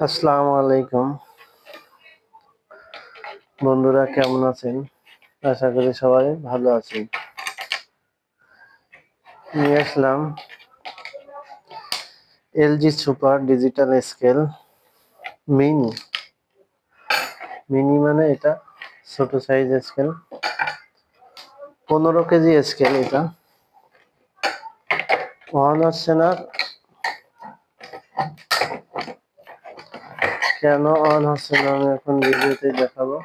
আসসালামু আলাইকুম বন্ধুরা, কেমন আছেন? আশা করি সবাই ভালো আছেন। নিয়ে আসলাম LG super digital scale mini. Mini মানে এটা ছোট সাইজ স্কেল, 15 কেজি স্কেল। এটা অন হচ্ছে না, কেন অন হচ্ছে না আমি এখন ভিডিওতে দেখাবো।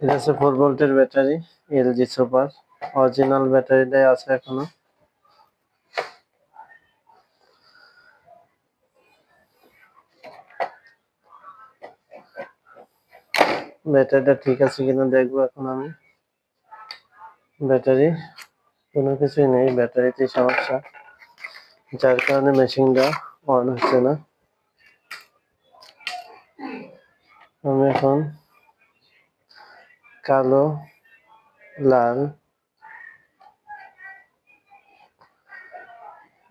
এটা হচ্ছে 4 ভোল্টের ব্যাটারি, এলজি সুপার অরিজিনাল ব্যাটারিটাই আছে এখনো। ব্যাটারিটা ঠিক আছে কিনা দেখবো এখন আমি। ব্যাটারি কোনো কিছুই নেই, ব্যাটারিতে সমস্যা, যার কারণে মেশিনটা অন হচ্ছে না। আমি এখন কালো, লাল,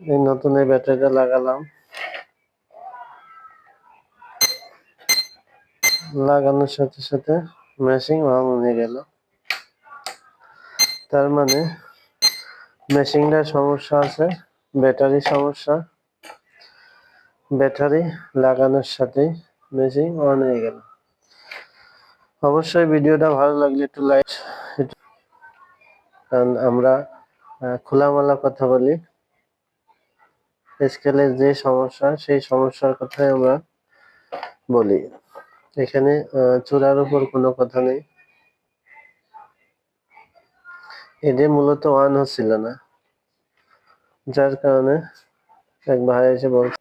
এই নতুন এই ব্যাটারিটা লাগালাম। লাগানোর সাথে সাথে মেশিন অন হয়ে গেল। তার মানে মেশিনটার সমস্যা আছে, ব্যাটারি সমস্যা। ব্যাটারি লাগানোর সাথেই মেশিন অন হয়ে গেল। অবশ্যই ভিডিওটা ভালো লাগলে একটু লাইক, কারণ আমরা খোলামেলা কথা বলি। স্কেলের যে সমস্যা, সেই সমস্যার কথাই আমরা বলি। এখানে চূড়ার উপর কোনো কথা নেই। এটা মূলত অন হচ্ছিল না, যার কারণে এক ভাই এসে বলছে